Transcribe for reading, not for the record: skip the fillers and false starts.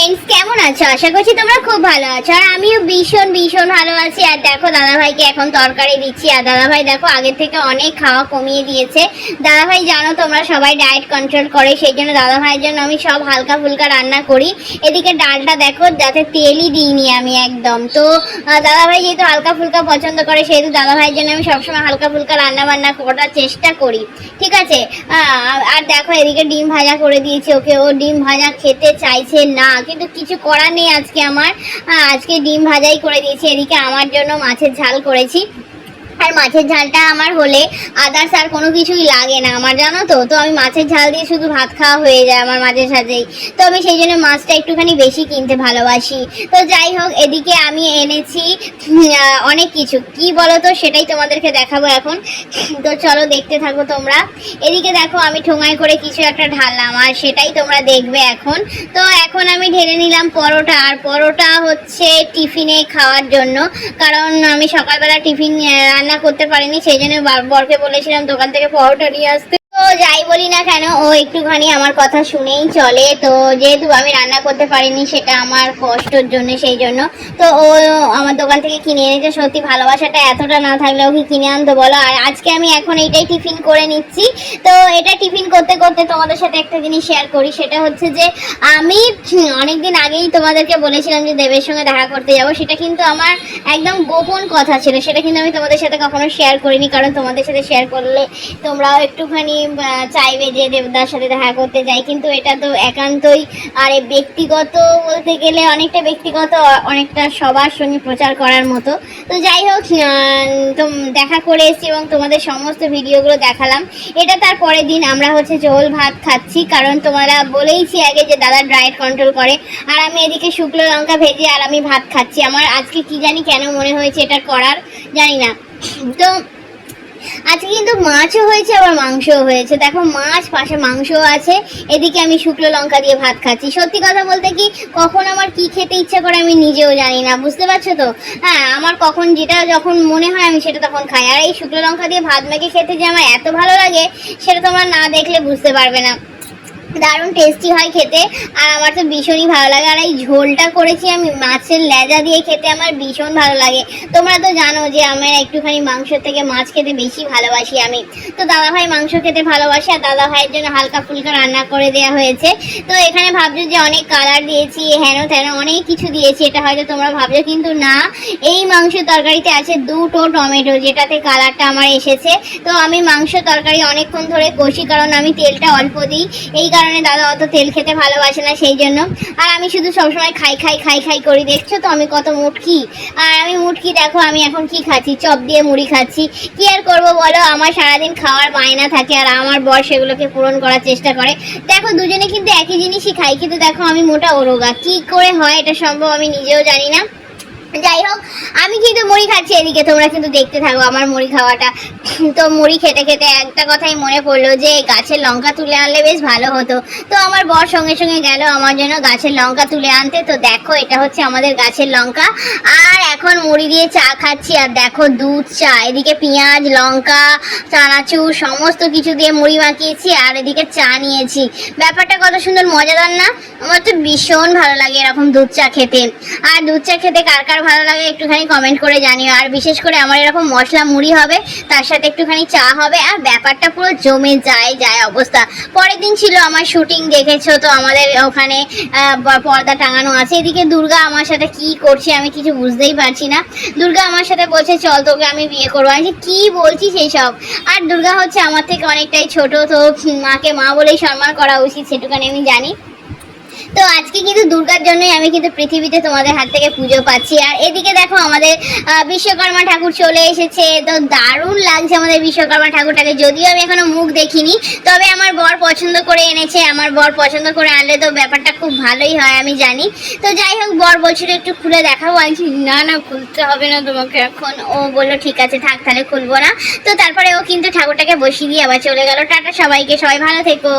Friends, কেমন আছো? আশা করছি তোমরা খুব ভালো আছো। আর আমিও ভীষণ ভীষণ ভালো আছি। আর দেখো দাদাভাইকে এখন তরকারি দিচ্ছি। আর দাদাভাই দেখো আগের থেকে অনেক খাওয়া কমিয়ে দিয়েছে। দাদাভাই জানো তোমরা সবাই ডায়েট কন্ট্রোল করে, সেই জন্য দাদাভাইয়ের জন্য আমি সব হালকা ফুলকা রান্না করি। এদিকে ডালটা দেখো, যাতে তেলই দিইনি আমি একদম। তো দাদাভাই যেহেতু হালকা ফুলকা পছন্দ করে, সেহেতু দাদাভাইয়ের জন্য আমি সবসময় হালকা ফুলকা রান্না বান্না করার চেষ্টা করি, ঠিক আছে। আর দেখো এদিকে ডিম ভাজা করে দিয়েছি ওকে। ও ডিম ভাজা খেতে চাইছে না, কিন্তু কিছু করার নেই। আজকে ডিম ভাজাই করে দিয়েছি। এদিকে আমার জন্য মাছের ঝাল করেছি। আর মাছের ঝালটা আমার হলে আদার্স আর কোনো কিছুই লাগে না আমার, জানো তো। তো আমি মাছের ঝাল দিয়ে শুধু ভাত খাওয়া হয়ে যায় আমার মাঝে সাঝেই। তো আমি সেই জন্য মাছটা একটুখানি বেশি কিনতে ভালোবাসি। তো যাই হোক, এদিকে আমি এনেছি অনেক কিছু, কি বলো তো, সেটাই তোমাদেরকে দেখাবো এখন। তো চলো দেখতে থাকো তোমরা। এদিকে দেখো আমি ঠোঙায় করে কিছু একটা ঢাললাম, আর সেটাই তোমরা দেখবে এখন। তো এখন আমি ঢেলে নিলাম পরোটা। আর পরোটা হচ্ছে টিফিনে খাওয়ার জন্য, কারণ আমি সকালবেলা টিফিন রান্না করতে পারিনি, সেই জন্য বরকে বলেছিলাম দোকান থেকে পরোটা নিয়ে আসতে। তো যাই বলি না কেন, ও একটুখানি আমার কথা শুনেই চলে। তো যেহেতু আমি রান্না করতে পারিনি, সেটা আমার কষ্টর জন্য, সেই জন্য তো ও আমার দোকান থেকে কিনে এনেছে। সত্যি ভালোবাসাটা এতটা না থাকলে ওকে কিনে আনতো বলো। আর আজকে আমি এখন এইটাই টিফিন করে নিচ্ছি। তো এটা টিফিন করতে করতে তোমাদের সাথে একটা জিনিস শেয়ার করি, সেটা হচ্ছে যে আমি অনেকদিন আগেই তোমাদেরকে বলেছিলাম যে দেবের সঙ্গে দেখা করতে যাব। সেটা কিন্তু আমার একদম গোপন কথা ছিল, সেটা কিন্তু আমি তোমাদের সাথে কখনো শেয়ার করিনি, কারণ তোমাদের সাথে শেয়ার করলে তোমরাও একটুখানি চাইবে যে দেবদার সাথে দেখা করতে যাই, কিন্তু এটা তো একান্তই আর ব্যক্তিগত বলতে গেলে অনেকটা ব্যক্তিগত, অনেকটা সবার সঙ্গে প্রচার করার মতো। তো যাই হোক, তো দেখা করে এসেছি এবং তোমাদের সমস্ত ভিডিওগুলো দেখালাম। এটা তার পরের দিন আমরা হচ্ছে ঝোল ভাত খাচ্ছি, কারণ তোমরা বলেইছি আগে যে দাদা ডায়েট কন্ট্রোল করে। আর আমি এদিকে শুকনো লঙ্কা ভেজে আর আমি ভাত খাচ্ছি। আমার আজকে কি জানি কেন মনে হয়েছে এটা করার, জানি না। তো আজকে কিন্তু মাছও হয়েছে আবার মাংসও হয়েছে। দেখো মাছ, পাশে মাংসও আছে। এদিকে আমি শুকনো লঙ্কা দিয়ে ভাত খাচ্ছি। সত্যি কথা বলতে কি, কখন আমার কি খেতে ইচ্ছা করে আমি নিজেও জানি না, বুঝতে পারছো তো। হ্যাঁ, আমার কখন যেটা যখন মনে হয় আমি সেটা তখন খাই। আর এই শুকনো লঙ্কা দিয়ে ভাত মেখে খেতে যে আমার এত ভালো লাগে, সেটা তোমরা না দেখলে বুঝতে পারবে না। দারুণ টেস্টি হয় খেতে, আর আমার তো ভীষণই ভালো লাগে। আর এই ঝোলটা করেছি আমি মাছের লেজা দিয়ে, খেতে আমার ভীষণ ভালো লাগে। তোমরা তো জানো যে আমার একটুখানি মাংস থেকে মাছ খেতে বেশি ভালোবাসি আমি। তো দাদাভাই মাংস খেতে ভালোবাসে, আর দাদাভাইয়ের জন্য হালকা ফুলকা রান্না করে দেওয়া হয়েছে। তো এখানে ভাবছো যে অনেক কালার দিয়েছি, হেন তেন অনেক কিছু দিয়েছি, এটা হয়তো তোমরা ভাবছো, কিন্তু না। এই মাংস তরকারিতে আছে দুটো টমেটো, যেটাতে কালারটা আমার এসেছে। তো আমি মাংস তরকারি অনেকক্ষণ ধরে কষি, কারণ আমি তেলটা অল্প দিই, এই কারণে দাদা অত তেল খেতে ভালোবাসে না, সেই জন্য। আর আমি শুধু সবসময় খাই খাই খাই খাই করি, দেখছো তো আমি কত মুটকি। আর আমি মুটকি, দেখো আমি এখন কি খাচ্ছি, চপ দিয়ে মুড়ি খাচ্ছি। কি আর করবো বলো, আমার সারাদিন খাওয়ার বায়না থাকে, আর আমার বর সেগুলোকে পূরণ করার চেষ্টা করে। দেখো দুজনে কিন্তু একই জিনিসই খাই, কিন্তু দেখো আমি মোটা ও রোগা। কি করে হয় এটা সম্ভব আমি নিজেও জানি না। যাই হোক, আমি কিন্তু মুড়ি খাচ্ছি, এদিকে তোমরা কিন্তু দেখতে থাকো আমার মুড়ি খাওয়াটা। তো মুড়ি খেতে খেতে একটা কথাই মনে পড়লো যে গাছের লঙ্কা তুলে আনলে বেশ ভালো হতো। তো আমার বর সঙ্গে সঙ্গে গেল আমার জন্য গাছের লঙ্কা তুলে আনতে। তো দেখো এটা হচ্ছে আমাদের গাছের লঙ্কা। আর এখন মুড়ি দিয়ে চা খাচ্ছি। আর দেখো দুধ চা, এদিকে পেঁয়াজ লঙ্কা চানাচুর সমস্ত কিছু দিয়ে মুড়ি মাখিয়েছি, আর এদিকে চা নিয়েছি। ব্যাপারটা কত সুন্দর মজাদার না? আমার তো ভীষণ ভালো লাগে এরকম দুধ চা খেতে। আর দুধ চা খেতে কার কার ভালো লাগে একটুখানি কমেন্ট করে জানিও। আর বিশেষ করে আমার এরকম মশলা মুড়ি হবে, তার সাথে একটুখানি চা হবে, আর ব্যাপারটা পুরো জমে যায় অবস্থা। পরের দিন ছিল আমার শুটিং, দেখেছো তো আমাদের ওখানে পর্দা টাঙানো আছে। এদিকে দুর্গা আমার সাথে কি করছে আমি কিছু বুঝতেই পারছি না। দুর্গা আমার সাথে বলছে চল তোকে আমি বিয়ে করবো। আমি কি বলছি সেই সব। আর দুর্গা হচ্ছে আমার থেকে অনেকটাই ছোট, তো মাকে মা বলেই সম্মান করা উচিত, সেটুখানি আমি জানি। তো আজকে কিন্তু দুর্গার জন্যই আমি কিন্তু পৃথিবীতে তোমাদের হাত থেকে পুজো পাচ্ছি। আর এদিকে দেখো আমাদের বিশ্বকর্মা ঠাকুর চলে এসেছে। তো দারুণ লাগছে আমাদের বিশ্বকর্মা ঠাকুরটাকে, যদিও আমি এখনো মুখ দেখিনি, তবে আমার বর পছন্দ করে এনেছে। আমার বর পছন্দ করে আনলে তো ব্যাপারটা খুব ভালোই হয় আমি জানি। তো যাই হোক, বর বলছিল একটু খুলে দেখাবো, আমি না না খুলতে হবে না তোমাকে এখন। ও বললো ঠিক আছে থাক, তাহলে খুলবো না। তো তারপরে ও কিন্তু ঠাকুরটাকে বসিয়ে দিয়ে আবার চলে গেল। টাটা সবাইকে, সবাই ভালো থেকো।